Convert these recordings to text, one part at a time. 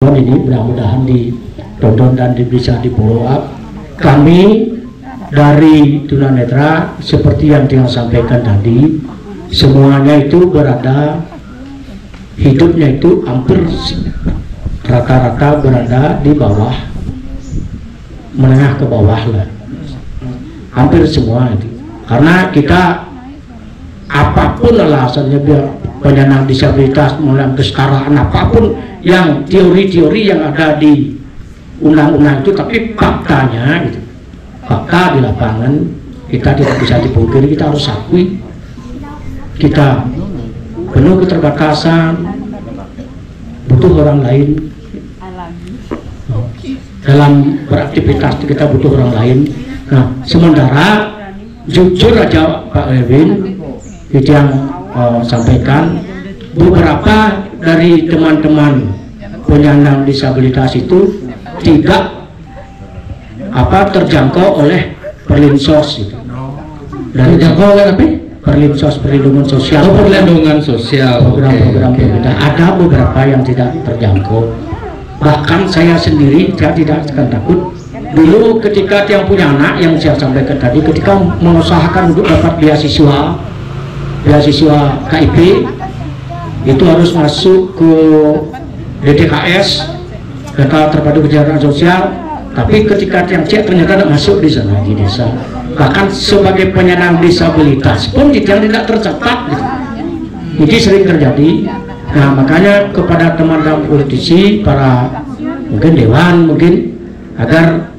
ini mudah-mudahan ditonton dan bisa di follow up. Kami dari tunanetra seperti yang dia sampaikan tadi, semuanya itu berada, hidupnya itu hampir rata-rata berada di bawah, menengah ke bawah lah, hampir semua itu. Karena kita apapun alasannya, biar penyandang disabilitas, mulai kesetaraan, apapun yang teori-teori yang ada di undang-undang itu, tapi faktanya gitu, fakta di lapangan kita tidak bisa dipungkiri, kita harus akui kita penuh keterbatasan, butuh orang lain dalam beraktivitas, kita butuh orang lain. Nah, sementara jujur aja Pak Erwin itu yang sampaikan, beberapa dari teman-teman penyandang disabilitas itu tidak terjangkau oleh Perlinsos itu. Dan terjangkau oleh apa? Perlinsos, perlindungan sosial. Oh, perlindungan sosial. Program-program berbeda. Ada beberapa yang tidak terjangkau. Bahkan saya sendiri, saya tidak akan takut. Dulu ketika yang punya anak, yang saya sampaikan tadi, ketika mengusahakan untuk dapat beasiswa KIP, itu harus masuk ke DTKS, data terpadu kesejahteraan sosial. Tapi ketika yang cek ternyata tidak masuk di sana, di desa. Bahkan sebagai penyandang disabilitas pun tidak tercatat gitu. Ini sering terjadi. Nah, makanya kepada teman-teman politisi, para mungkin dewan, mungkin agar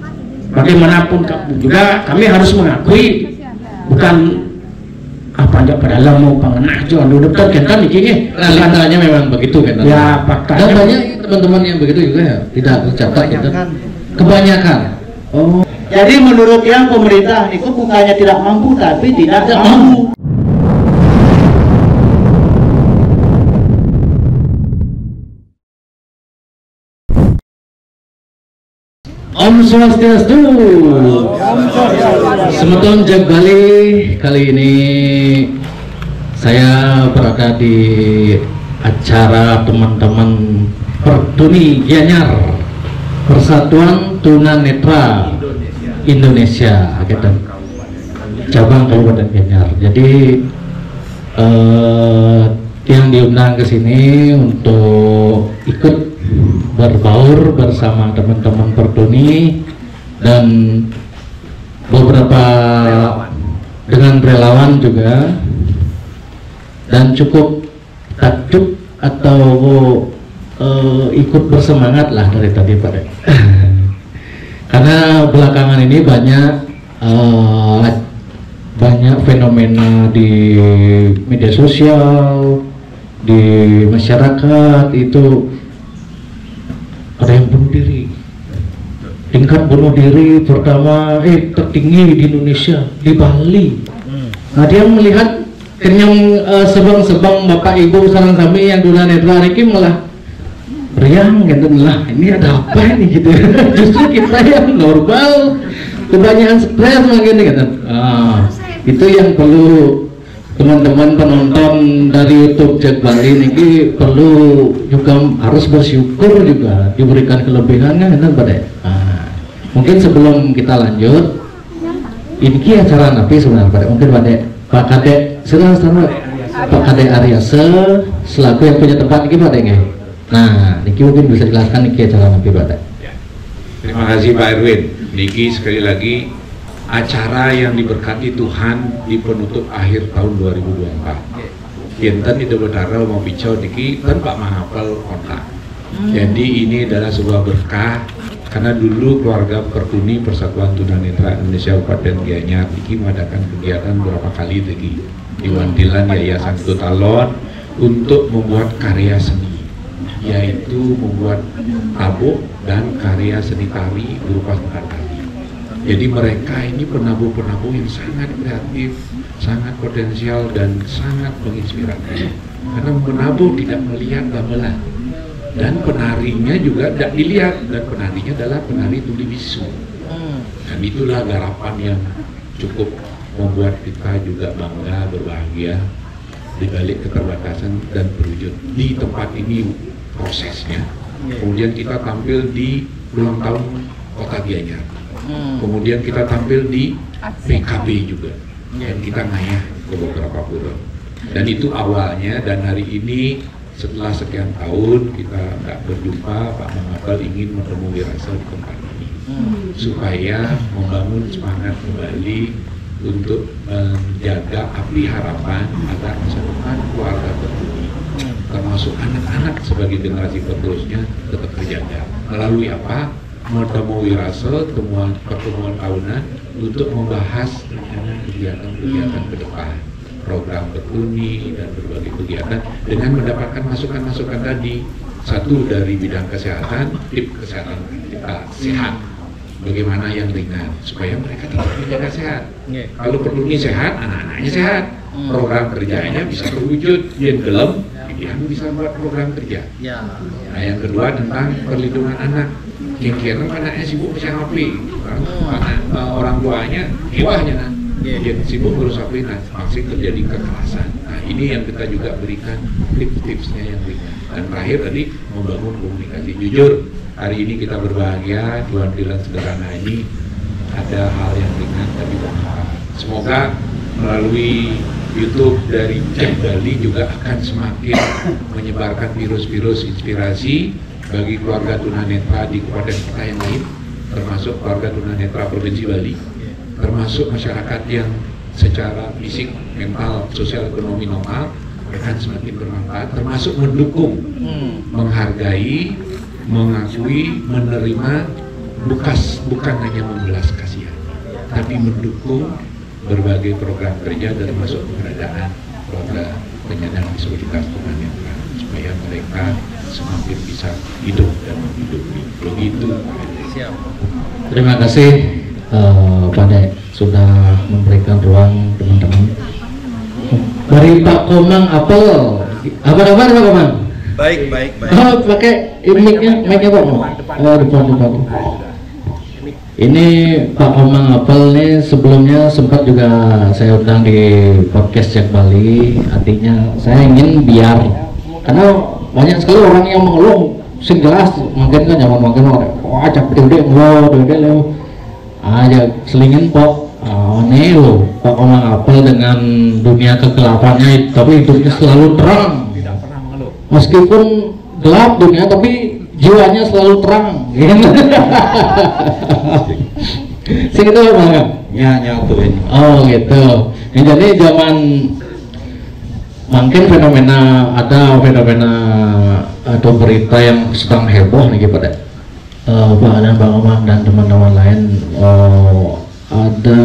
bagaimanapun juga kami harus mengakui, bukan aja pada mau pengenah jual dulu betul kan ini realitanya memang begitu kan ya, faktanya. Dan banyak teman-teman yang begitu juga ya, tidak tercatat gitu. Kebanyakan. Oh, jadi menurut yang pemerintah itu bukannya tidak mampu, tapi tidak mampu. Om Swastiastu. Semeton Jag Bali, kali ini saya berada di acara teman-teman Pertuni Gianyar, Persatuan Tunanetra Indonesia, cabang Kabupaten Gianyar. Jadi yang diundang ke sini untuk ikut berbaur bersama teman-teman Pertuni dan beberapa dengan relawan juga, dan cukup takjub atau ikut bersemangat lah dari tadi Pak. Karena belakangan ini banyak fenomena di media sosial, di masyarakat itu ada yang bunuh diri. Tingkat bunuh diri pertama tertinggi di Indonesia, di Bali. Nah, dia melihat kenyang sebang-sebang Bapak Ibu sareng sami yang tunanetra ini malah riang gitu lah, ini ada apa ini gitu. Justru kita yang normal kebanyakan stres mungkin gitu. Itu yang perlu teman-teman penonton dari YouTube Jag Bali ini perlu juga harus bersyukur, juga diberikan kelebihannya kan Pak. Mungkin sebelum kita lanjut, ini acara napi sebenarnya Pak. Mungkin Pak Kadek Pak Kadek Aryase selaku yang punya tempat ini Pak Dek. Nah, Niki mungkin bisa jelaskan Niki acara napi Pak Dek. Terima kasih Pak Erwin. Niki sekali lagi acara yang diberkati Tuhan di penutup akhir tahun 2024. Yenten itu betara mau bicara niki kan Pak Mahapal kontak. Jadi ini adalah sebuah berkah karena dulu keluarga Pertuni Persatuan Tunanetra Indonesia Kabupaten Gianyar niki mengadakan kegiatan beberapa kali lagi di Wantilan Yayasan Tutalon untuk membuat karya seni, yaitu membuat tabuk dan karya seni tari berupa tari. Jadi mereka ini penabuh-penabuh yang sangat kreatif, sangat potensial dan sangat menginspiratif. Karena penabuh tidak melihat gamelan, dan penarinya juga tidak dilihat, dan penarinya adalah penari tuli bisu. Dan itulah garapan yang cukup membuat kita juga bangga, berbahagia di balik keterbatasan dan berwujud di tempat ini prosesnya. kemudian kita tampil di ulang tahun Kota Gianyar, kemudian kita tampil di PKB juga, dan kita ngayah ke beberapa pura. Dan itu awalnya, dan hari ini setelah sekian tahun kita nggak berjumpa, Pak Mangapal ingin menemui rasa di tempat ini supaya membangun semangat kembali untuk menjaga api harapan agar masa depan keluarga Pertuni termasuk anak-anak sebagai generasi penerusnya tetap terjaga. Melalui apa? Menemui rasa pertemuan tahunan untuk membahas rencana kegiatan-kegiatan ke depan, program Pertuni dan berbagai kegiatan dengan mendapatkan masukan-masukan tadi. Satu dari bidang kesehatan, tip kesehatan kita sehat. Bagaimana yang ringan supaya mereka tetap menjaga sehat. Kalau Pertuni sehat, anak-anaknya sehat. Program kerjanya bisa terwujud. Yang gelem, dia bisa buat program kerja. Nah, yang kedua tentang perlindungan anak. Kira-kira anaknya sibuk bisa HP, orang tuanya hewahnya dia sibuk ngurus HP, pasti terjadi kekerasan. Nah, ini yang kita juga berikan tips-tipsnya yang ringan. Dan terakhir tadi membangun komunikasi. Jujur, hari ini kita berbahagia, Tuhan bilang sederhana ini ada hal yang ringan tapi bermanfaat. Semoga melalui YouTube dari Cek Bali juga akan semakin menyebarkan virus-virus inspirasi bagi keluarga tunanetra di kabupaten kota yang lain, termasuk keluarga tunanetra Provinsi Bali, termasuk masyarakat yang secara fisik, mental, sosial, ekonomi normal akan semakin bermanfaat, termasuk mendukung, menghargai, mengakui, menerima, bukan hanya membelas kasihan, tapi mendukung berbagai program kerja termasuk keberadaan keluarga penyandang disabilitas tunanetra supaya mereka semakin bisa hidup dan menghidupi. Begitu. Siap. Terima kasih Pak Dek sudah memberikan ruang teman-teman. Dari Pak Komang Apel, apa kabar Pak Komang? Baik. Oh, pakai mic-nya Pak. Oh, depan. Ini Pak Komang Apel nih sebelumnya sempat juga saya undang di podcast Cek Bali. Artinya saya ingin biar, karena banyak sekali orang yang mengeluh sing jelas makin kan zaman makin orang ajak dede lo aja selingin kok nih lo Pak Komang Apel dengan dunia kegelapannya tapi hidupnya selalu terang, meskipun gelap dunia tapi jiwanya selalu terang. Sing itu Bang. Ya tuh ini. Oh gitu. Ya, jadi zaman mungkin fenomena atau berita yang sedang heboh nih pada Pak dan Bang Omang dan teman-teman lain ada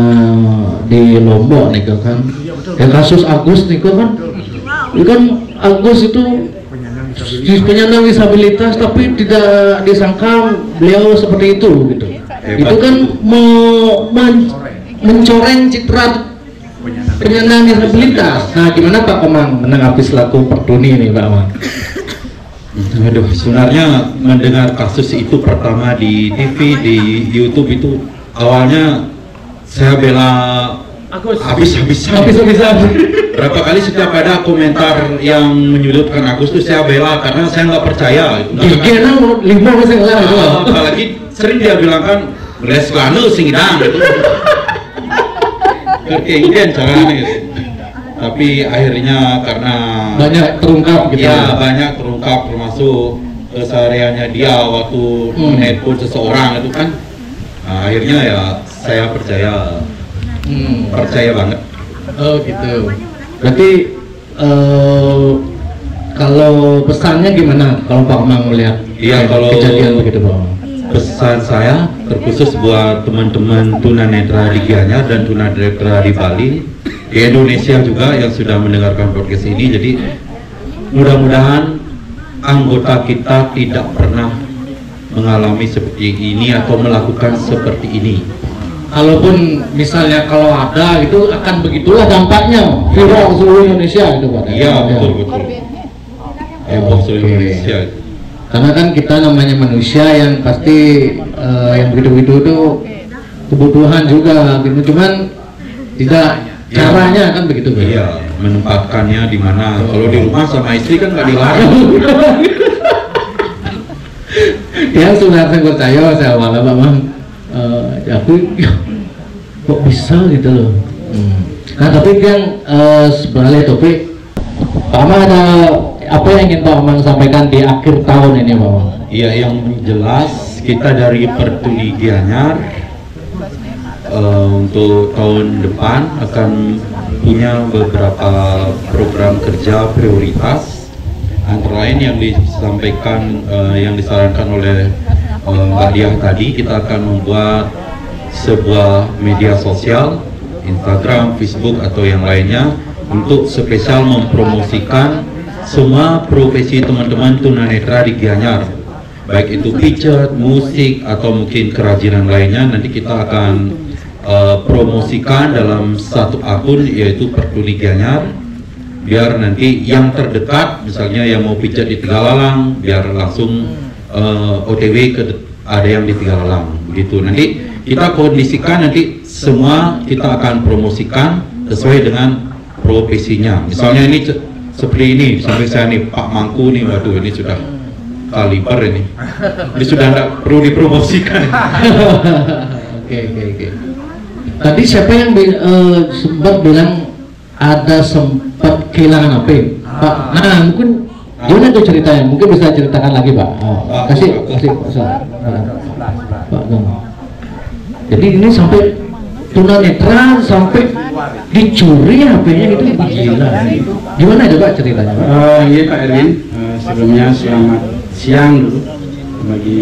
di Lombok nih kan. Ya, kasus Agus nih kan. Itu kan Agus itu penyandang disabilitas tapi tidak disangka beliau seperti itu gitu. Itu kan mencoreng citra penyandang disabilitas. Nah, gimana Pak Komang menanggapi selaku Pertuni ini Pak Komang? Aduh, sebenarnya mendengar kasus itu pertama di TV, di YouTube itu awalnya saya bela habis-habisan. Berapa kali setiap ada komentar yang menyudutkan Agus itu saya bela karena saya nggak percaya. Apalagi sering dia bilang kan reslanu singidang gitu. Kerkeiden caranya gitu. Tapi akhirnya karena banyak terungkap gitu. Ya, banyak terungkap termasuk kesehariannya dia waktu menelpon seseorang itu kan. Nah, akhirnya ya saya percaya. Percaya banget. Oh gitu. Berarti kalau pesannya gimana kalau Pak Komang melihat kejadian begitu Pak Komang? Pesan saya terkhusus buat teman-teman tunanetra di Gianyar dan tunanetra di Bali, di Indonesia juga yang sudah mendengarkan podcast ini. Jadi mudah-mudahan anggota kita tidak pernah mengalami seperti ini atau melakukan seperti ini. Kalaupun misalnya kalau ada itu akan begitulah dampaknya viral seluruh Indonesia itu Pak. Iya betul. Heboh seluruh Indonesia. Karena kan kita namanya manusia yang pasti yang begitu-begitu itu kebutuhan juga gitu. Cuman tidak caranya kan begitu. Iya, menempatkannya di mana. Kalau di rumah sama istri kan nggak dilarang. Yang sebenarnya percaya saya malah memang aku kok bisa gitu loh. Nah tapi yang sebenarnya topik Pak Amang ada apa yang ingin Pak Amang sampaikan di akhir tahun ini Pak Amang? Iya, yang jelas kita dari Pertuni Gianyar untuk tahun depan akan punya beberapa program kerja prioritas, antara lain yang disampaikan yang disarankan oleh Mbak Diah tadi. Kita akan membuat sebuah media sosial, Instagram, Facebook atau yang lainnya, untuk spesial mempromosikan semua profesi teman-teman tunanetra di Gianyar, baik itu pijat, musik atau mungkin kerajinan lainnya. Nanti kita akan promosikan dalam satu akun, yaitu Pertuni Gianyar, biar nanti yang terdekat misalnya yang mau pijat di Tegalalang biar langsung OTW ke ada yang di Tegalalang begitu. Nanti kita kondisikan, nanti semua kita akan promosikan sesuai dengan profesinya. Misalnya ini seperti ini, sampai saya nih Pak Mangku nih, waduh ini sudah kaliber ini sudah tidak perlu dipromosikan. Oke. Tadi siapa yang sempat bilang ada sempat kehilangan HP Pak? Nah mungkin gimana tuh ceritanya? Mungkin bisa ceritakan lagi Pak. Kasih Pak Gong. Jadi ini sampai tunanetra sampai dicuri HP-nya, itu gila. Gimana itu Pak ceritanya Pak? Iya Pak Erwin, sebelumnya selamat siang dulu bagi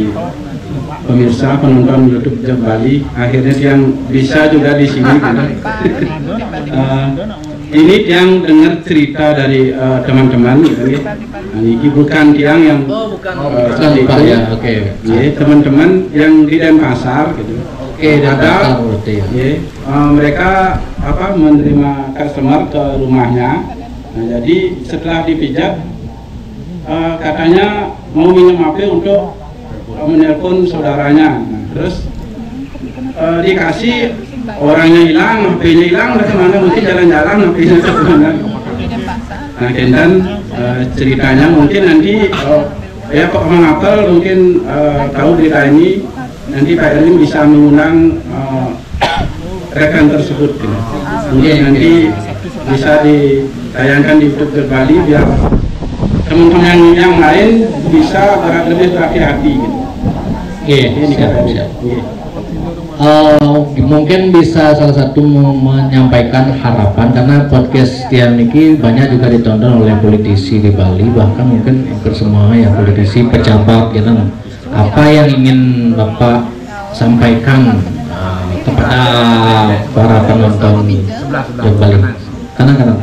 pemirsa penonton YouTube Jak Bali. Akhirnya yang bisa juga di sini kan. Ini yang dengar cerita dari teman-teman gitu ya. Ini bukan tiang yang bukan Pak ya. Oke. Teman-teman yang di Denpasar gitu. Ada mereka menerima customer ke rumahnya. Nah, jadi setelah dipijat katanya mau minjem HP untuk menelpon saudaranya. Nah, terus dikasih, orangnya hilang, HP-nya hilang, udah kemana, mungkin jalan-jalan HP-nya kemana. Nah, dan ceritanya mungkin nanti ya Pak Mangapel mungkin tahu berita ini. Nanti Pak Erwin bisa mengundang rekan tersebut gitu. Mungkin nanti bisa ditayangkan di YouTube Jak Bali biar teman-teman yang lain bisa lebih berhati-hati gitu. Siap. Mungkin bisa salah satu menyampaikan harapan, karena podcast yang ini banyak juga ditonton oleh politisi di Bali, bahkan mungkin hampir semua ya politisi, pejabat gitu. Apa yang ingin Bapak sampaikan kepada para penonton Jak Bali? Kanan.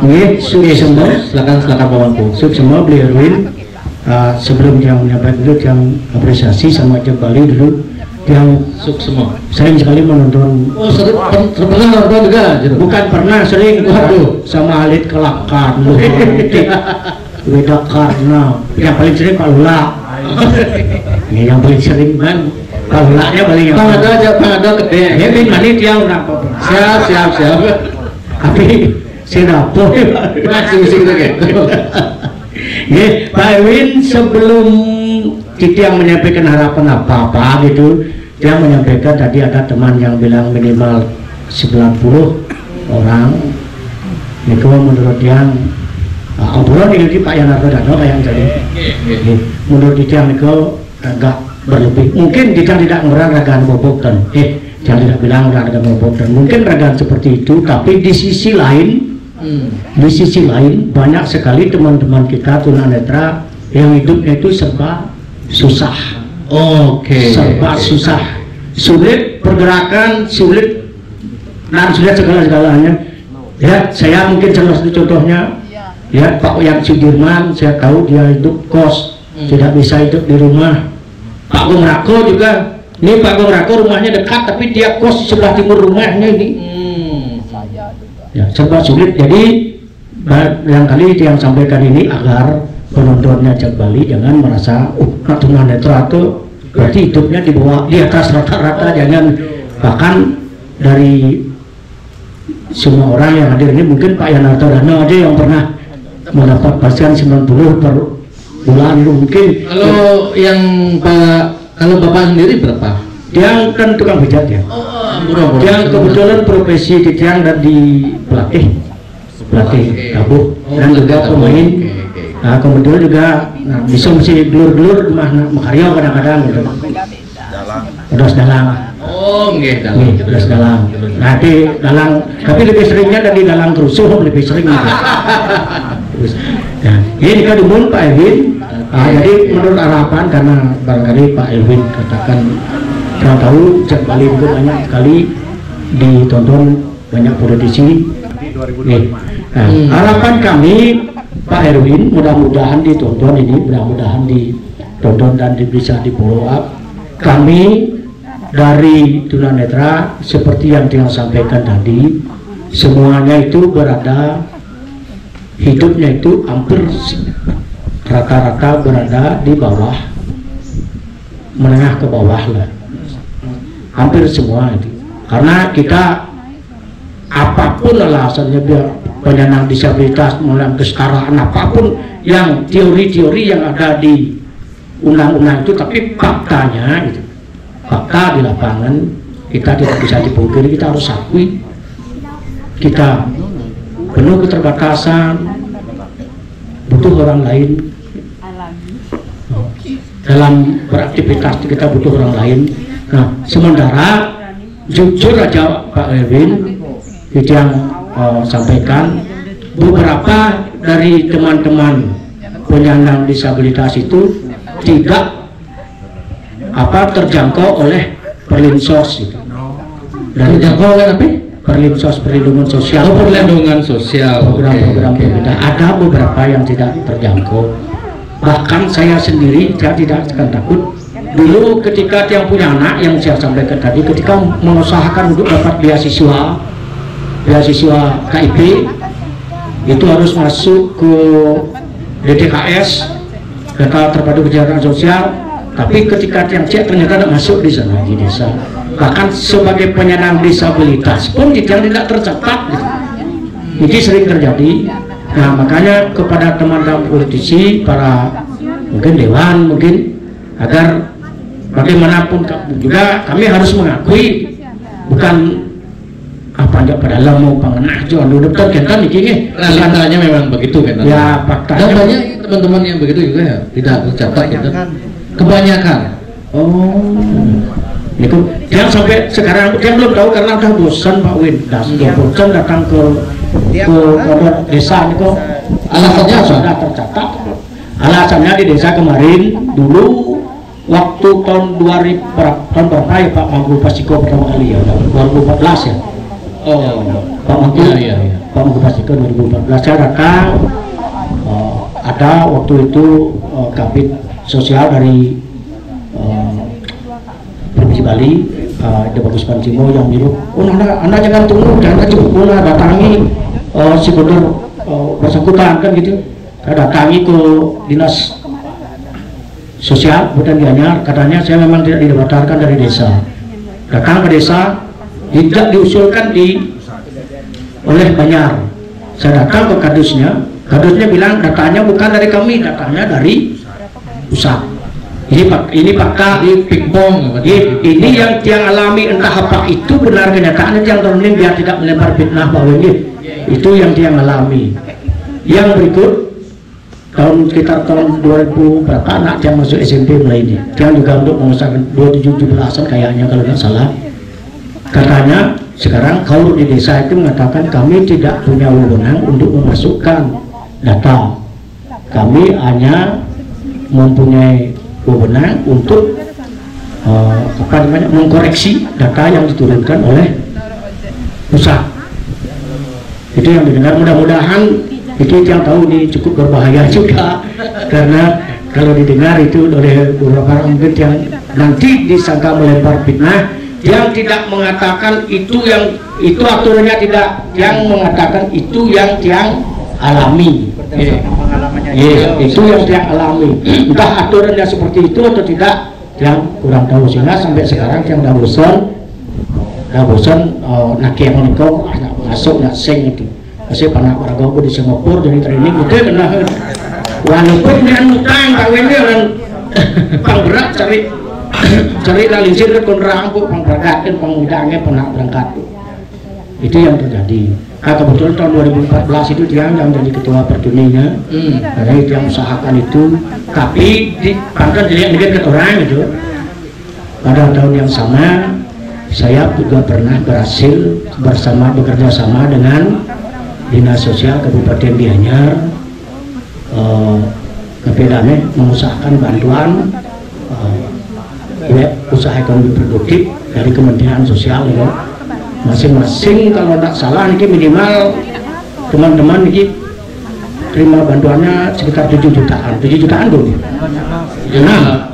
Oke, semua silakan Pak Mangku. Semua beliau Erwin. Sebelum yang menyampaikan itu yang apresiasi sama Jak Bali dulu, yang semua sering sekali menonton. Pernah nonton juga? Bukan pernah, sering. Waduh, sama Alit Kelakan lu. Beda karena yang paling sering Pak Lula. Ini yang paling sering kan Pak Lulanya paling yang ada gede. Ya bin manit yang siap. Tapi saya dapur masih gitu. Ya, Pak Erwin, sebelum kita yang menyampaikan harapan apa-apa gitu, dia menyampaikan tadi ada teman yang bilang minimal 90 orang. Itu menurut yang obrolan ini Pak Yanarto Dano yang jadi. Menurut dia itu agak berlebih. Mungkin kita tidak merang ragaan bobokan. Dia tidak bilang ragaan bobokan. Mungkin ragaan seperti itu, tapi di sisi lain banyak sekali teman-teman kita tunanetra yang hidupnya itu serba susah. Serba susah, sulit pergerakan, sulit segala-galanya. Ya, saya mungkin salah satu contohnya. Ya, Pak yang Sudirman, saya tahu dia hidup kos, tidak bisa hidup di rumah. Pak Gong Rako juga, ini Pak Gong Rako rumahnya dekat, tapi dia kos di sebelah timur rumahnya ini. Ya, serba sulit. Jadi barangkali yang sampaikan ini agar penontonnya Jak Bali jangan merasa tunanetra itu berarti hidupnya di bawah, di atas rata-rata. Jangan, bahkan dari semua orang yang hadir ini mungkin Pak Yanarto Dano aja yang pernah mendapat pasien 90 bulan mungkin. Kalau yang kalau Bapak sendiri berapa? Dia kan tukang pijat ya. Dia kebetulan profesi di tiang dan di pelatih tabuh dan juga pemain. Nah kebetulan juga bisa mesti gelur-gelur makarya kadang-kadang gitu. Terus dalang. Oh, nggih dalang. Terus dalang. Nah di dalang, tapi lebih seringnya dari dalang kerusuh lebih sering. Terus, nah, ini kan dimun Pak Elvin. Jadi menurut harapan karena barangkali Pak Elvin katakan kita tahu Cek Bali itu banyak sekali ditonton banyak politisi. Nah, harapan kami Pak Erwin mudah-mudahan ditonton ini, mudah-mudahan ditonton dan bisa di follow up. Kami dari tunanetra seperti yang dia sampaikan tadi, semuanya itu berada hidupnya itu hampir rata-rata berada di bawah, menengah ke bawah lah, hampir semua itu. Karena kita apapun alasannya, biar penyandang disabilitas, melalui kesetaraan, apapun yang teori-teori yang ada di undang-undang itu, tapi faktanya gitu, fakta di lapangan kita tidak bisa dipungkiri, kita harus akui kita penuh keterbatasan, butuh orang lain dalam beraktivitas, kita butuh orang lain. Nah sementara jujur aja Pak Erwin itu yang sampaikan, beberapa dari teman-teman penyandang disabilitas itu tidak terjangkau oleh Perlinsos itu. Dan terjangkau oleh apa? Perlinsos, perlindungan sosial. Oh, perlindungan sosial. Program-program berbeda. Ada beberapa yang tidak terjangkau. Bahkan saya sendiri saya tidak akan takut. Dulu ketika yang punya anak yang saya sampaikan tadi, ketika mengusahakan untuk dapat beasiswa KIP, itu harus masuk ke DTKS, data terpadu kesejahteraan sosial. Tapi ketika yang cek ternyata tidak masuk di sana di desa. Bahkan sebagai penyandang disabilitas pun yang tidak tercatat gitu. Ini sering terjadi. Nah makanya kepada teman-teman politisi, para mungkin dewan, mungkin agar bagaimanapun juga kami harus mengakui, bukan apa aja pada mau pengenah jual dulu betul kita nih realitanya memang begitu kan ya, faktanya. Dan banyak teman-teman yang begitu juga ya, tidak tercatat gitu. Kebanyakan. Itu yang sampai sekarang dia belum tahu karena udah bosan Pak Win, bosan datang ke desa itu. Alasannya sudah tercatat. Alasannya di desa kemarin dulu waktu tahun 2000 tahun berapa ya Pak Mangku Pasiko pertama kali ya, 2014 ya. Pak Mangku Pak Mangku Pasiko 2014 saya datang, ada waktu itu kabit sosial dari Provinsi Bali, ada Bagus Pancimo yang menyuruh, anda jangan tunggu, jangan jemput, datangi si gubernur bersangkutan kan gitu. Saya datangi ke dinas sosial Budan Gianyar, katanya saya memang tidak didaftarkan dari desa. Datang ke desa, tidak diusulkan oleh Banyar. Saya datang ke kadusnya bilang datanya bukan dari kami, datanya dari pusat. Ini fakta di pingpong. Ini yang tiang alami, entah apa itu benar kenyataannya yang terlalu biar tidak melempar fitnah bahwa ini itu yang tiang alami. Yang berikut sekitar tahun 2000 berapa anak yang masuk SMP mulai ini. Yang juga untuk mengusahakan 27-17an kayaknya kalau nggak salah. Katanya sekarang kalau di desa itu mengatakan kami tidak punya wewenang untuk memasukkan data. Kami hanya mempunyai wewenang untuk mengkoreksi data yang diturunkan oleh pusat. Itu yang didengar, mudah-mudahan itu yang tahu ini cukup berbahaya juga, karena kalau didengar itu oleh beberapa orang mungkin yang nanti disangka melempar fitnah, yang tidak mengatakan itu aturannya tidak, yang mengatakan itu yang alami. Itu yang tiang alami. Entah aturannya seperti itu atau tidak, yang kurang tahu. Sehingga sampai sekarang yang udah bosan nak yang menikah masuk nggak seng itu. Masih pernah orang di Singapura jadi training udah kena walaupun dengan utang kawin dia orang pang berat cari lalisir ke konrang kok pang berangkat pang udangnya pernah berangkat itu yang terjadi. Nah, kebetulan tahun 2014 itu dia yang jadi ketua Pertuninya, karena itu yang usahakan itu. Tapi di pangkat dilihat orang itu pada tahun yang sama saya juga pernah berhasil bekerja sama dengan Dinas Sosial Kabupaten Gianyar, mengusahakan bantuan usaha ekonomi produktif dari Kementerian Sosial ya. Masing-masing kalau tidak salah ini minimal teman-teman ini terima bantuannya sekitar 7 jutaan tuh. Nah,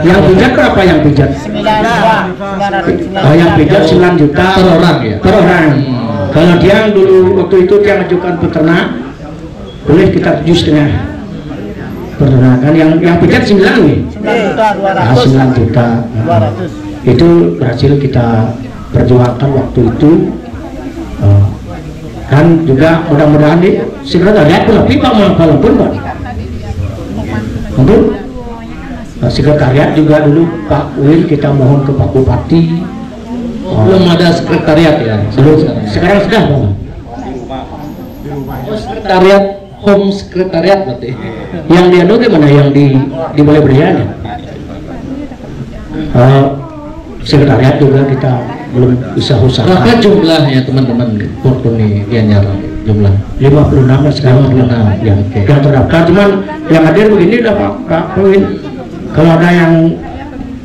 yang pijat berapa yang pijat? 900. Yang pijat 9 juta per orang ya? Per orang. Kalau dia dulu waktu itu dia mengajukan peternak boleh sekitar 7,5 peternakan yang pijat 9 nih. 9 juta. Itu berhasil kita perjuangkan waktu itu, kan juga mudah-mudahan nih sekretariat pun lebih pak walaupun pak untuk sekretariat juga dulu Pak Win kita mohon ke Pak Bupati. Belum ada sekretariat ya? Belum. Sekarang sudah pak. Sekretariat, home sekretariat berarti. Yang dia dulu gimana yang di Balai Berian ya? Sekretariat juga kita belum bisa usaha. Berapa jumlahnya teman-teman Fortuny Gianyar jumlah? 56 sekarang 56 ya, okay. Yang terdaftar, cuman yang hadir begini lah Pak Win. Kalau ada yang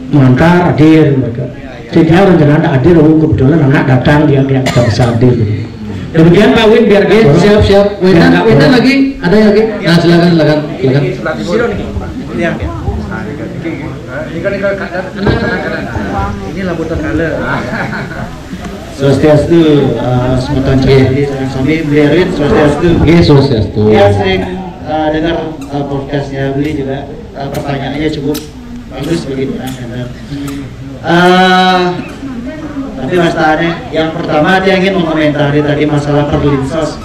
mengantar hadir mereka. Jadi rencana ada hadir, kebetulan anak datang dia bisa hadir. Demikian Pak Win biar dia siap. Wedan lagi ada lagi. Nah silakan. Ini lamputan color. Swastiastu, sebutan jadi sambil beliau swastiastu. Swastiastu. Dia sering dengar podcastnya beli juga, pertanyaannya cukup bagus begitu kan. Tapi Mas Tane, yang pertama dia ingin mengomentari tadi masalah perlinsos.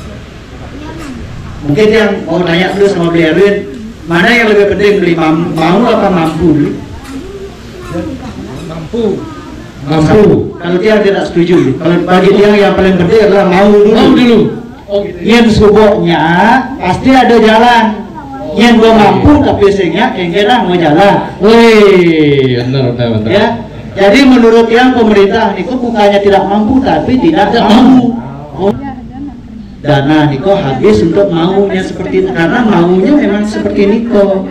Mungkin yang mau nanya dulu sama beliau, mana yang lebih penting beli mau apa mampu? Mampu. Kalau dia tidak setuju, kalau bagi dia yang paling penting adalah mau dulu. Yang suboknya pasti ada jalan. Yang gua mampu tapi sehingga kira mau jalan. Wih, benar. Ya. Jadi menurut yang pemerintah itu bukannya tidak mampu tapi tidak mau. Dana Niko habis untuk maunya seperti itu karena maunya memang seperti Niko.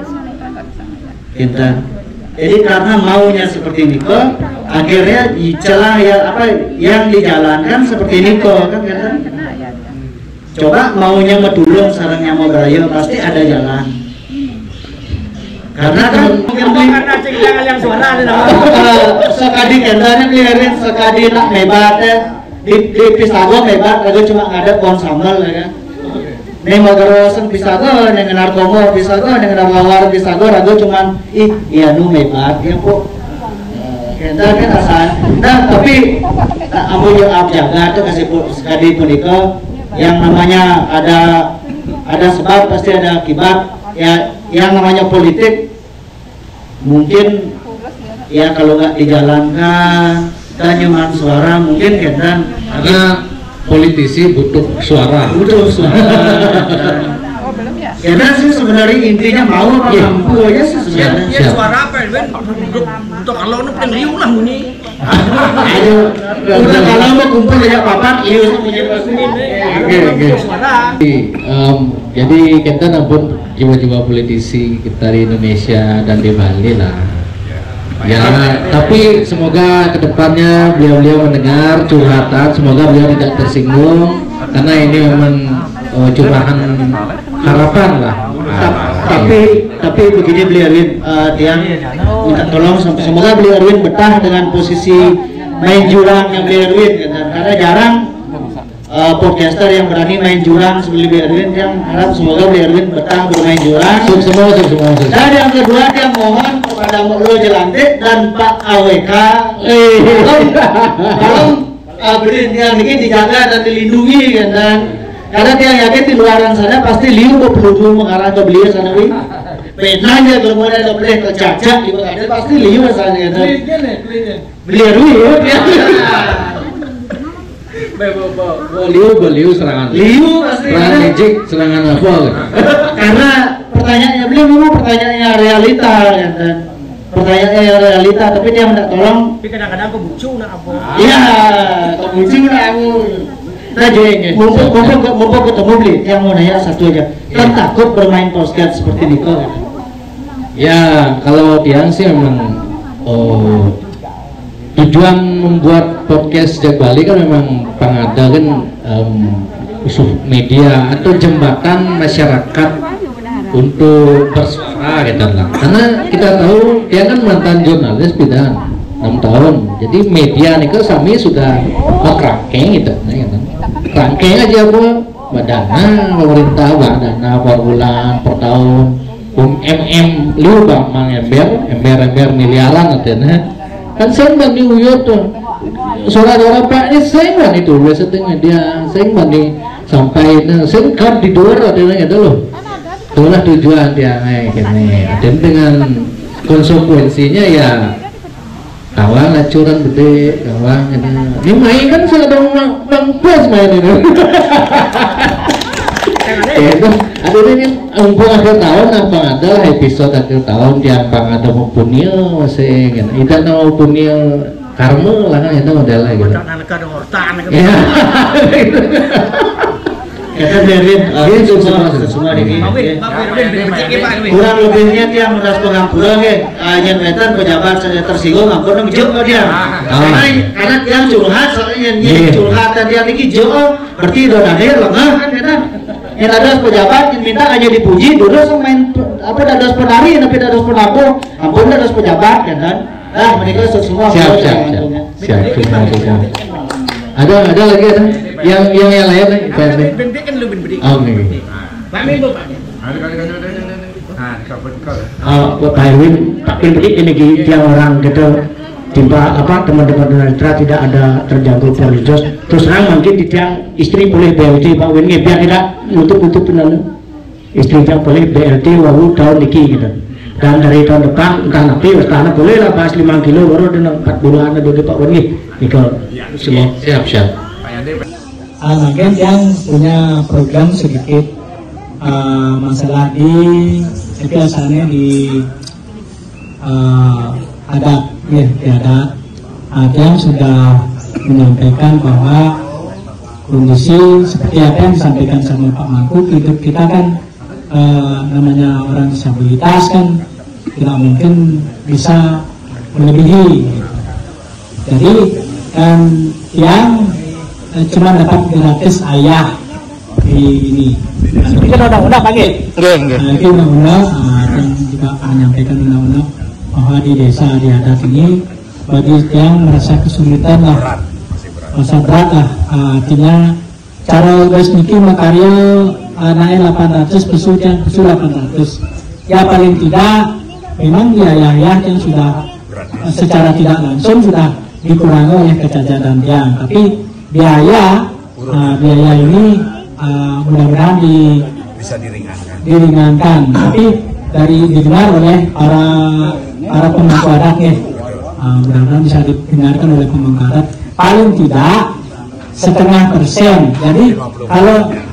Jadi karena maunya seperti Niko, akhirnya celah yang dijalankan seperti Niko kan? Coba maunya medulung sarangnya mau berayo pasti ada jalan. Karena kan yang suara sekali kendanya biarin sekali nak hebat di Pisago hebat, aku cuma ada pohon sambal ya kan. Nih mau gerosen Pisago, dengan narkomo Pisago, dengan lawar Pisago, aku cuma iya nu hebat ya kok. Kita kan asal. Nah tapi aku jawab jaga tuh kasih sekali punika yang namanya ada sebab pasti ada akibat ya. Yang namanya politik mungkin ya kalau nggak dijalankan dan nyuman suara mungkin kan karena politisi butuh suara. Karena sih sebenarnya intinya mau apa mampu aja sih sebenarnya. Ya suara apa Ben? Untuk kalau nu pengen lah muni. Ayo, udah kalau mau kumpul banyak papat, iya. Oke. Jadi kita nampun jiwa-jiwa politisi kita di Indonesia dan di Bali lah. Ya, tapi semoga kedepannya beliau mendengar curhatan, semoga beliau tidak tersinggung karena ini memang curahan harapan lah. Tapi begini beliau Tiang minta tolong semoga beliau betah dengan posisi main jurang yang beliau karena jarang podcaster yang berani main jurang sebelum beliau yang harap semoga beliau betah bermain jurang. Semua. Dan yang kedua dia mohon kepada Moklo Jelantik dan Pak AWK tolong beli yang ini dijaga dan dilindungi kan. Karena dia yakin di luaran sana pasti liu berpeludu mengarah ke beliau sana wi. Penanya kalau mau ada boleh tercacak di ada pasti liu sana gitu. Beliau ya. Beliau serangan. Liu pasti. Serangan magic, serangan apa? Karena pertanyaannya beliau memang pertanyaannya realita ya dan pertanyaannya realita tapi dia hendak tolong. Tapi kadang-kadang aku bucu nak apa? Iya, kemudian aku. Nah jadi, mumpung ketemu beli, yang mau nanya satu aja. Kan takut bermain podcast seperti Niko kan? Ya, kalau Tiang sih memang tujuan membuat podcast Jak Bali kan memang pengada kan usul media atau jembatan masyarakat untuk bersuara gitu lah. Karena kita tahu dia kan mantan jurnalis bidang 6 tahun. Jadi media nih kan kami sudah kerangkeng gitu, gitu. Kerangkeng aja apa? Dana pemerintah, dana per bulan, per tahun. Liu bang mang ember miliaran katanya. Kan saya bani uyut tuh. Suara-suara Pak ini saya bani itu setengah dia, saya bani sampai saya kan tidur katanya gitu loh. Itulah tujuan dia gini. Dan dengan konsekuensinya ya kawan acuran gede, kawan ini main kan saya ada bang plus main ini. Itu ada ini untuk akhir tahun apa ada episode akhir tahun yang bang ada mau punya masih gitu. Itu mau punya karma lah kan itu modelnya gitu. Ya. Kita biarin semua ini. Kurang lebihnya dia mendas pengampuran ya. Yang wetan pejabat saja tersinggung ampun ngejuk dia. Karena yang curhat soalnya yang curhat dan dia niki jo berarti udah dahir lah kan kita. Yang ada pejabat yang minta aja dipuji dulu main apa dados penari tapi dados penampung ampun dados pejabat kan. Nah mereka semua siap. Ada lagi ada yang lain Pak Erwin Pak Erwin ini tiang orang gitu timpa apa teman-teman tunanetra tidak ada terjangkau religius terus terang mungkin di tiang istri boleh BLT Pak Erwin biar tidak nutup tunan istri yang boleh BLT wawu tahun niki gitu dan dari tahun depan entah nanti istana boleh lah bahas 5 kilo baru dengan 4 bulan ada di Pak Erwin gitu semua siap. Mungkin yang punya program sedikit masalah di biasanya di adat ya di adat yang sudah menyampaikan bahwa kondisi seperti apa yang disampaikan sama Pak Mangku hidup kita kan namanya orang disabilitas kan tidak mungkin bisa melebihi jadi yang cuma dapat gratis ayah di ini. Itu undang-undang pakai. Itu undang-undang dan juga menyampaikan undang-undang bahwa di desa di adat ini bagi yang merasa kesulitan lah, merasa berat lah, artinya cara guys niki makarya naik 800 pesu 800. Ya paling tidak memang biaya yang sudah secara tidak langsung sudah dikurangi oleh kejajaran yang tapi biaya ini mudah-mudahan bisa diringankan tapi dari didengar oleh para pemangku adat ya mudah-mudahan bisa didengarkan oleh pemangku adat paling tidak 0,5%. Jadi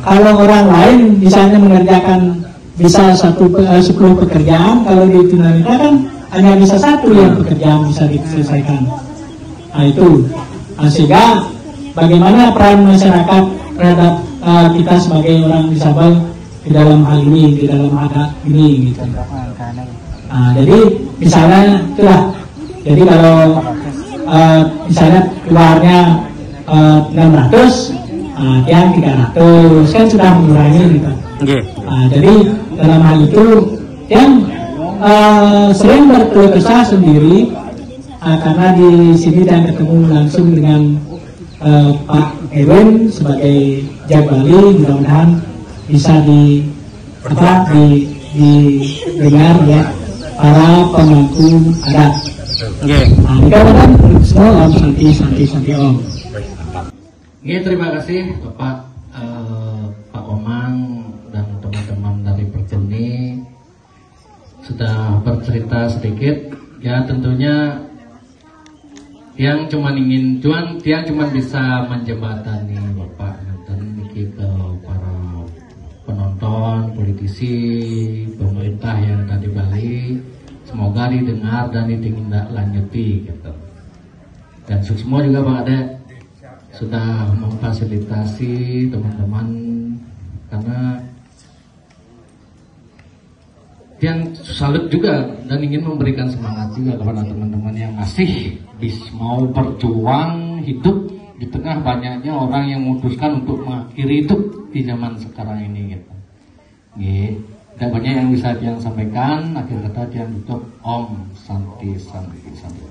kalau orang lain misalnya mengerjakan bisa 10 pekerjaan kalau di tunanetra kan hanya bisa 1 yang pekerjaan bisa diselesaikan. Nah itu sehingga bagaimana peran masyarakat terhadap kita sebagai orang disabel di dalam hal ini, di dalam adat ini gitu. Jadi misalnya itulah. Jadi kalau misalnya keluarnya 600, yang 300 kan sudah mengurangi gitu. Jadi dalam hal itu yang sering berkeluh kesah sendiri karena di sini dan ketemu langsung dengan Pak Erwin sebagai Jak Bali mudah-mudahan bisa didengar ya para pemangku adat. Dikarenakan semua Om Santi Om. Terima kasih Bapak bercerita sedikit. Ya tentunya tiang cuma bisa menjembatani Bapak dan niki ke para penonton, politisi, pemerintah yang tadi Bali. Semoga didengar dan ditindaklanjuti gitu. Dan semua juga Bang Ade sudah memfasilitasi teman-teman, karena yang salut juga dan ingin memberikan semangat juga kepada teman-teman yang masih mau berjuang hidup di tengah banyaknya orang yang memutuskan untuk mengakhiri hidup di zaman sekarang ini gitu. Dan banyak yang bisa yang sampaikan, akhir kata yang tutup Om Santi Santi Santi.